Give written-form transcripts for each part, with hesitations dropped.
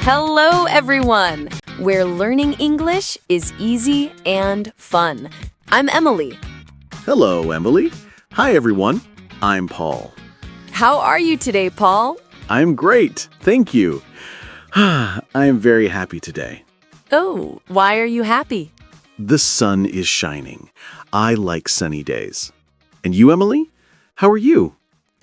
Hello, everyone! Where learning English is easy and fun. I'm Emily. Hello, Emily. Hi, everyone. I'm Paul. How are you today, Paul? I'm great. Thank you. I am very happy today. Oh, why are you happy? The sun is shining. I like sunny days. And you, Emily? How are you?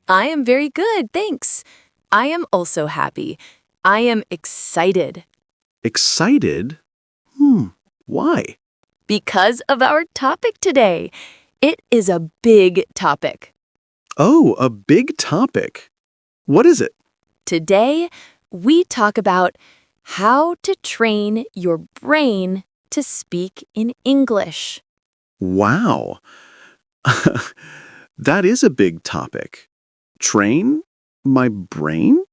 I am very good, thanks. I am also happy. I am excited. Excited? Why? Because of our topic today. It is a big topic. Oh, a big topic. What is it? Today, we talk about how to train your brain to speak in English. Wow. That is a big topic. Train my brain?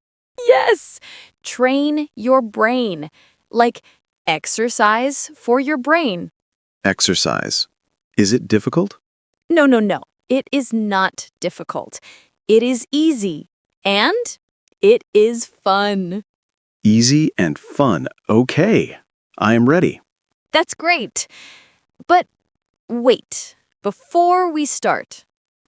Yes, train your brain, like exercise for your brain. Exercise. Is it difficult? No. It is not difficult. It is easy and it is fun. Easy and fun. Okay. I am ready. That's great. But wait, before we start.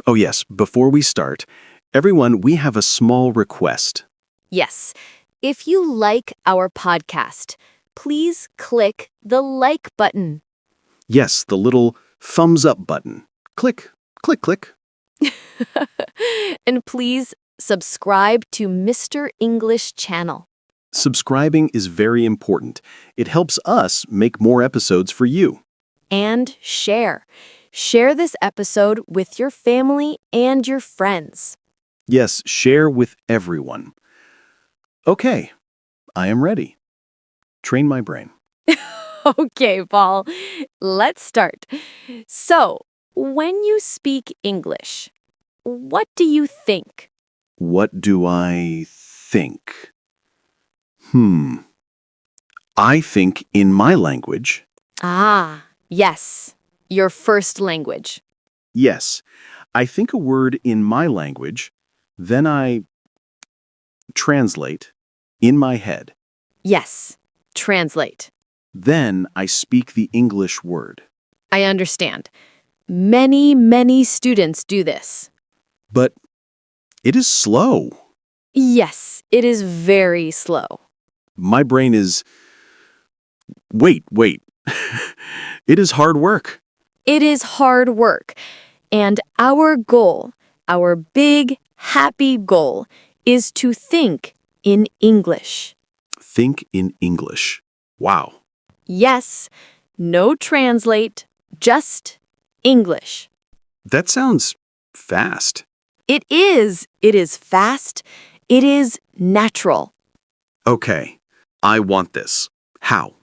Oh, yes. Before we start, everyone, we have a small request. Yes, if you like our podcast, please click the like button. Yes, the little thumbs up button. Click, click, click. And please subscribe to Mr. English channel. Subscribing is very important. It helps us make more episodes for you. And share. Share this episode with your family and your friends. Yes, share with everyone. Okay, I am ready. Train my brain. Okay, Paul, let's start. So, when you speak English, what do you think? What do I think? I think in my language. Ah, yes, your first language. Yes, I think a word in my language, then I translate in my head. Yes, translate. Then I speak the English word. I understand. Many students do this. But it is slow. Yes, it is very slow. My brain is... Wait. It is hard work. It is hard work. And our goal, our big, happy goal, is to think in English. Think in English. Wow. Yes, no translate, just English. That sounds fast. It is. It is fast. It is natural. Okay, I want this. How?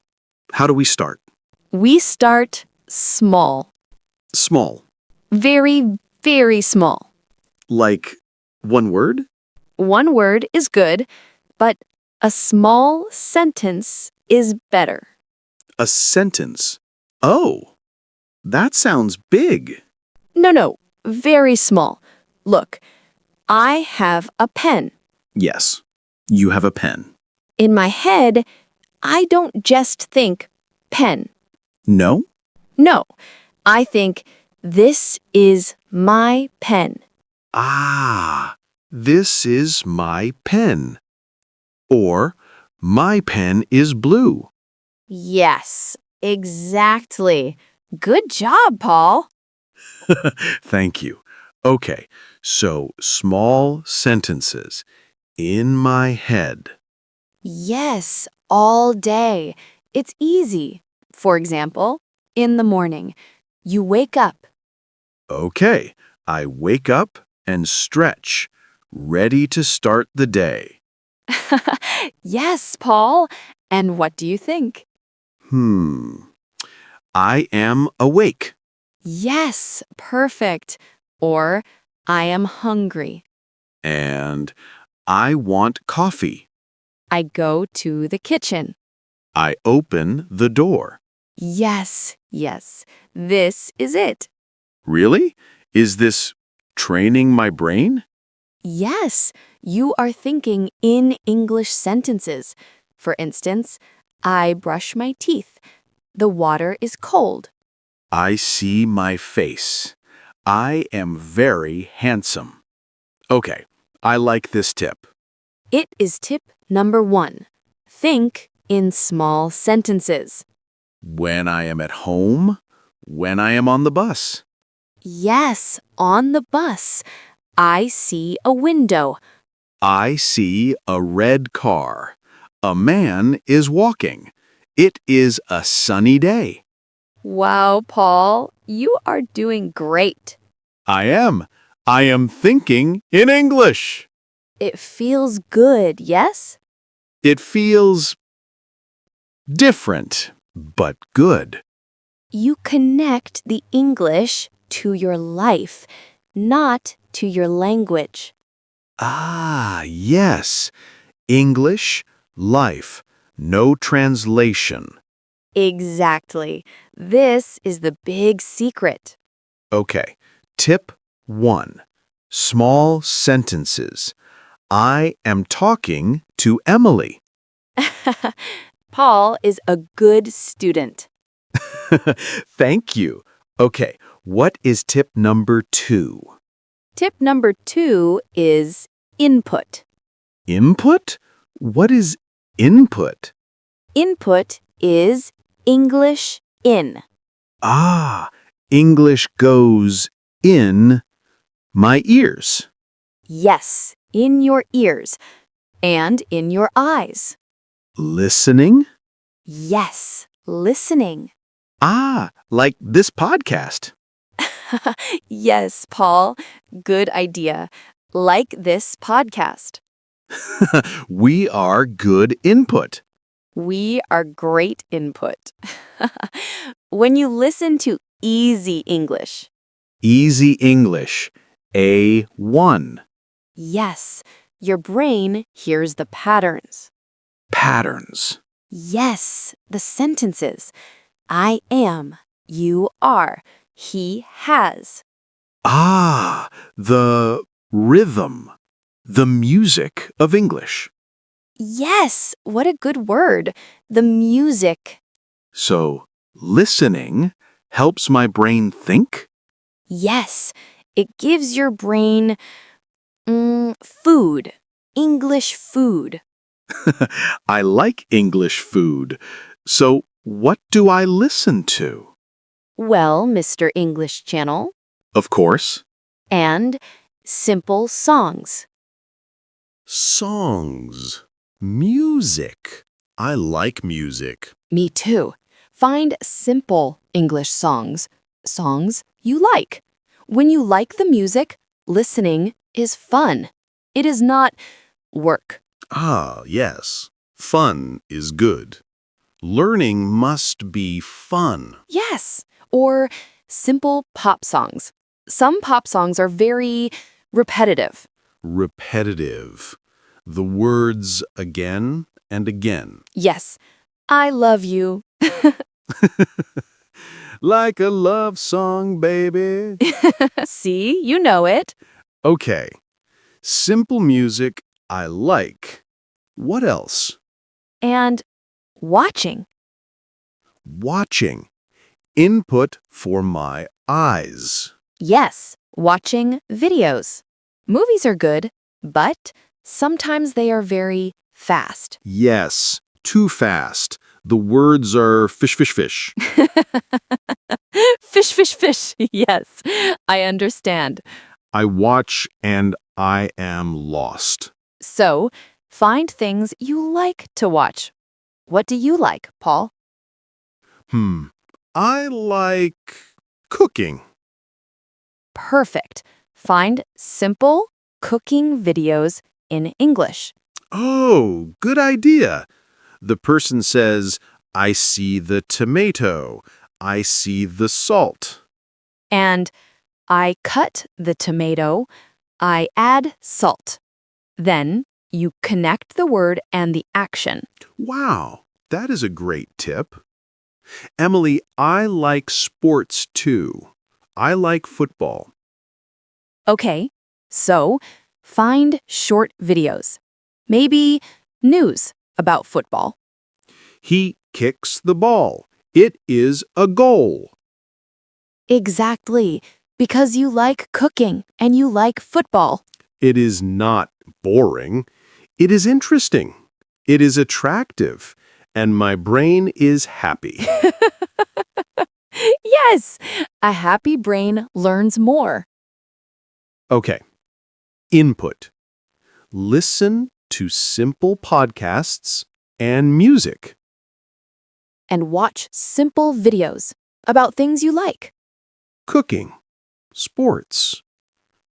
How do we start? We start small. Small. Very small. Like one word? One word is good, but a small sentence is better. A sentence. Oh, that sounds big. No, very small. Look, I have a pen. Yes, you have a pen. In my head, I don't just think pen. No? No, I think this is my pen. Ah, this is my pen. Or, my pen is blue. Yes, exactly. Good job, Paul. Thank you. Okay, so small sentences. In my head. Yes, all day. It's easy. For example, in the morning, you wake up. Okay, I wake up and stretch, ready to start the day. Yes, Paul. And what do you think? I am awake. Yes, perfect. Or, I am hungry. And I want coffee. I go to the kitchen. I open the door. Yes. This is it. Really? Is this training my brain? Yes, you are thinking in English sentences. For instance, I brush my teeth. The water is cold. I see my face. I am very handsome. Okay, I like this tip. It is tip number 1. Think in small sentences. When I am at home, when I am on the bus. Yes, on the bus. I see a window. I see a red car. A man is walking. It is a sunny day. Wow, Paul, you are doing great. I am. I am thinking in English. It feels good, yes? It feels different, but good. You connect the English to your life, not to your language. Ah, yes. English, life, no translation. Exactly. This is the big secret. Okay, tip 1. Small sentences. I am talking to Emily. Paul is a good student. Thank you. Okay, what is tip number 2? Tip number 2 is input. Input? What is input? Input is English in. Ah, English goes in my ears. Yes, in your ears and in your eyes. Listening? Yes, listening. Ah, like this podcast. Yes, Paul, good idea. Like this podcast. We are good input. We are great input. When you listen to easy English, Easy English, A1. yes, your brain hears the patterns. Patterns. Yes, the sentences. I am, you are, he has. Ah, the rhythm, the music of English. Yes, what a good word. The music. So, listening helps my brain think? Yes, it gives your brain food, English food. I like English food. So, what do I listen to? Well, Mr. English Channel, Of course, and simple songs. songs, music. I like music. Me too. Find simple English songs, songs you like. When you like the music, listening is fun. It is not work. Ah, yes. Fun is good. Learning must be fun. Yes, or simple pop songs. Some pop songs are very repetitive. Repetitive. The words again and again. Yes, I love you. Like a love song, baby. See, you know it. Okay. Simple music I like. What else? And watching. Watching. Input for my eyes. Yes, watching videos. Movies are good, but sometimes they are very fast. Yes, too fast. The words are fish, fish, fish. Fish, fish, fish. Yes, I understand. I watch and I am lost. So, find things you like to watch. What do you like, Paul? I like cooking. Perfect. Find simple cooking videos in English. Oh, good idea. The person says, I see the tomato. I see the salt. And I cut the tomato. I add salt. Then you connect the word and the action. Wow, that is a great tip. Emily, I like sports too. I like football. Okay, so find short videos. Maybe news about football? He kicks the ball. It is a goal. Exactly, because you like cooking and you like football. It is not boring. It is interesting. It is attractive. And my brain is happy. Yes, a happy brain learns more. Okay. Input. Listen to simple podcasts and music. And watch simple videos about things you like. Cooking. Sports.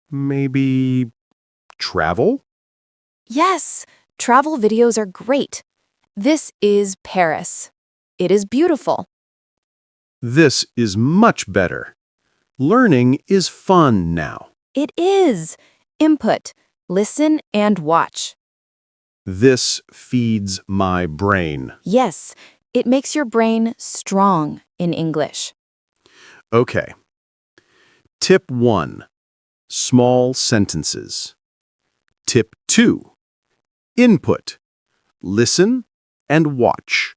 Maybe travel? Yes, travel videos are great. This is Paris. It is beautiful. This is much better. Learning is fun now. It is. Input. Listen and watch. This feeds my brain. Yes, it makes your brain strong in English. Okay. Tip 1. Small sentences. Tip 2. Input. Listen and watch.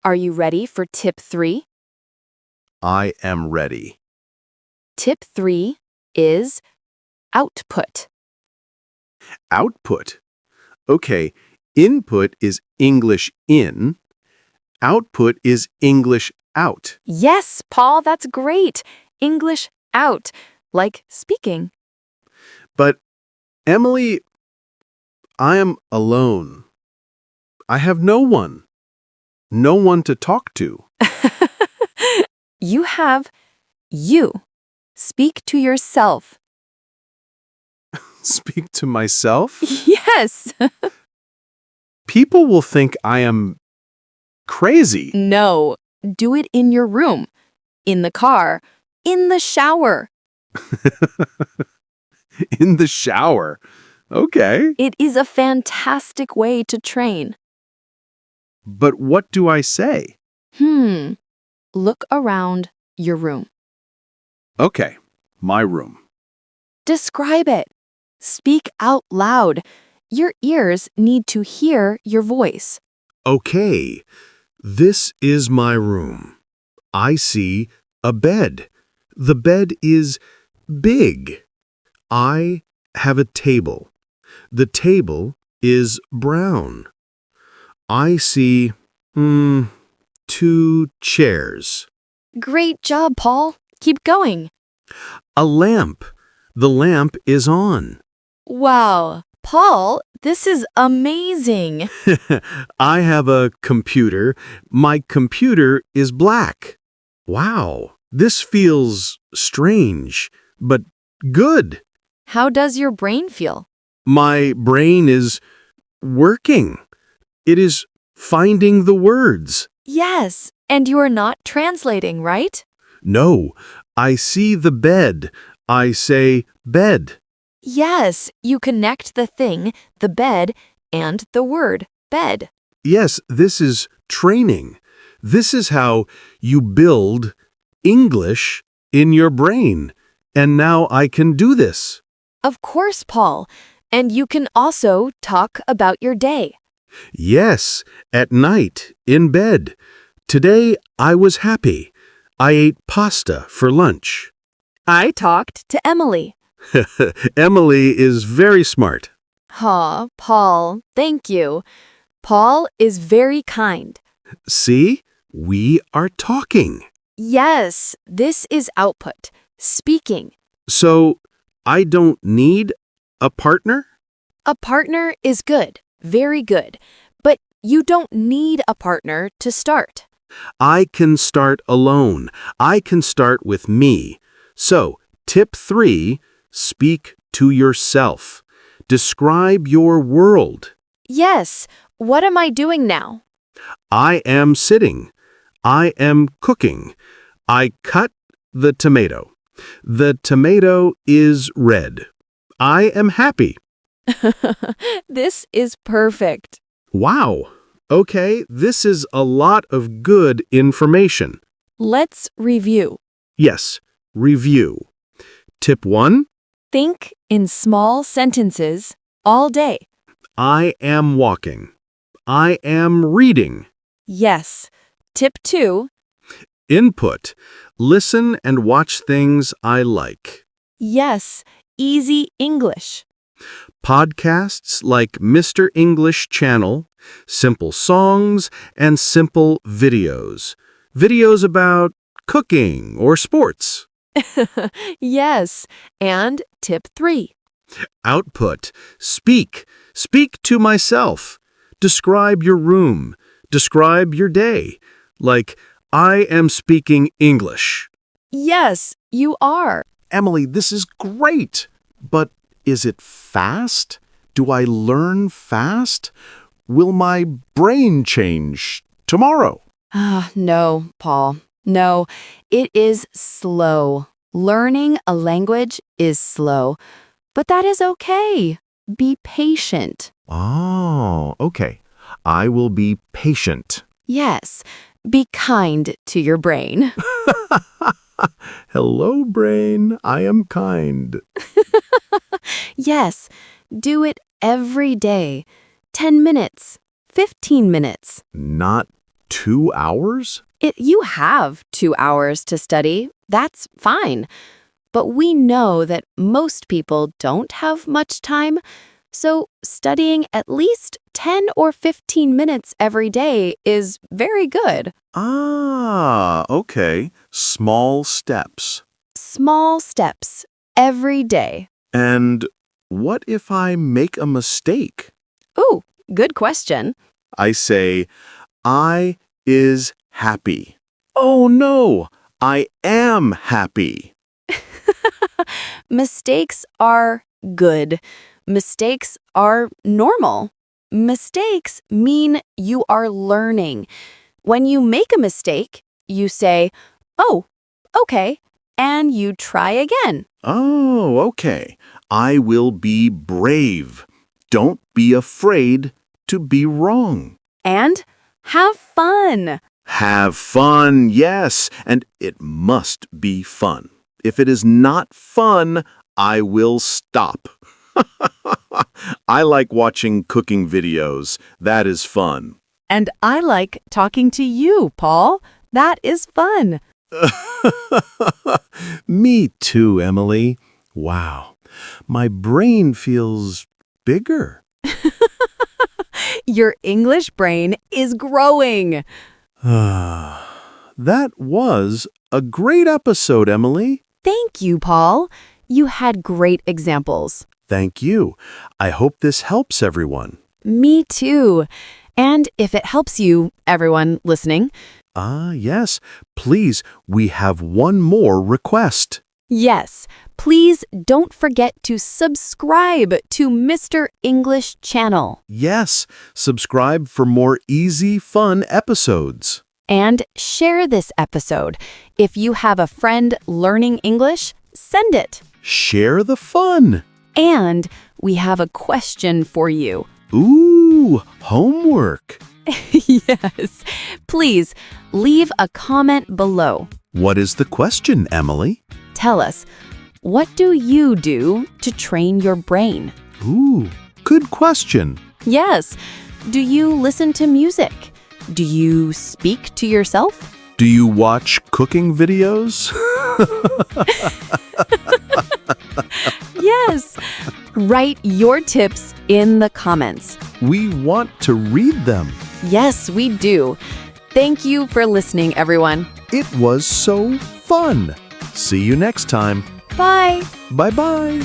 Are you ready for tip 3? I am ready. Tip 3 is output. Output. Okay, input is English in. Output is English out. Yes, Paul, that's great. English out, like speaking. But, Emily, I am alone. I have no one. No one to talk to. You have you. Speak to yourself. Speak to myself? Yes. People will think I am crazy. No, do it in your room, in the car, in the shower. In the shower. Okay. It is a fantastic way to train. But what do I say? Look around your room. Okay, my room. Describe it. Speak out loud. Your ears need to hear your voice. Okay, this is my room. I see a bed. The bed is big. I have a table. The table is brown. I see, 2 chairs. Great job, Paul. Keep going. A lamp. The lamp is on. Wow. Paul, this is amazing. I have a computer. My computer is black. Wow, this feels strange, but good. How does your brain feel? My brain is working. It is finding the words. Yes, and you are not translating, right? No, I see the bed. I say bed. Yes, you connect the thing, the bed, and the word bed. Yes, this is training. This is how you build English in your brain. And now I can do this. Of course, Paul. And you can also talk about your day. Yes, at night, in bed. Today I was happy. I ate pasta for lunch. I talked to Emily. Emily is very smart. Aw, Paul, thank you. Paul is very kind. See, we are talking. Yes, this is output, speaking. So, I don't need a partner? A partner is good, very good, but you don't need a partner to start. I can start alone. I can start with me. So, tip 3, speak to yourself. Describe your world. Yes, what am I doing now? I am sitting. I am cooking. I cut the tomato. The tomato is red. I am happy. This is perfect. Wow. Okay, this is a lot of good information. Let's review. Yes, review. Tip 1, Think in small sentences all day. I am walking. I am reading. Yes. Tip 2. Input. Listen and watch things I like. Yes. Easy English. Podcasts like Mr. English Channel, simple songs, and simple videos. Videos about cooking or sports. Yes. And tip 3. Output. Speak. Speak to myself. Describe your room. Describe your day. Like, I am speaking English. Yes, you are. Emily, this is great. But is it fast? Do I learn fast? Will my brain change tomorrow? No, Paul. No, it is slow. Learning a language is slow, but that is okay. Be patient. Oh, okay. I will be patient. Yes, be kind to your brain. Hello, brain. I am kind. Yes, do it every day. 10 minutes, 15 minutes. Not 2 hours? You have 2 hours to study. That's fine. But we know that most people don't have much time, so studying at least 10 or 15 minutes every day is very good. Ah, okay. Small steps. Small steps every day. And what if I make a mistake? Ooh, good question. I say, I is happy. Oh no, I am happy. Mistakes are good. Mistakes are normal. Mistakes mean you are learning. When you make a mistake, you say, oh, okay, and you try again. Oh, okay. I will be brave. Don't be afraid to be wrong. And have fun. Have fun, yes, and it must be fun. If it is not fun, I will stop. I like watching cooking videos. That is fun. And I like talking to you, Paul. That is fun. Me too, Emily. Wow. My brain feels bigger. Your English brain is growing. That was a great episode, Emily. Thank you, Paul. You had great examples. Thank you. I hope this helps everyone. Me too. And if it helps you, everyone listening. Yes. Please, we have one more request. Yes, please don't forget to subscribe to Mr. English Channel. Yes, subscribe for more easy, fun episodes. And share this episode. If you have a friend learning English, send it. Share the fun. And we have a question for you. Ooh, homework. Yes. Please leave a comment below. What is the question, Emily? Tell us, what do you do to train your brain? Ooh, good question. Yes. Do you listen to music? Do you speak to yourself? Do you watch cooking videos? Yes. Write your tips in the comments. We want to read them. Yes, we do. Thank you for listening, everyone. It was so fun. See you next time. Bye. Bye-bye.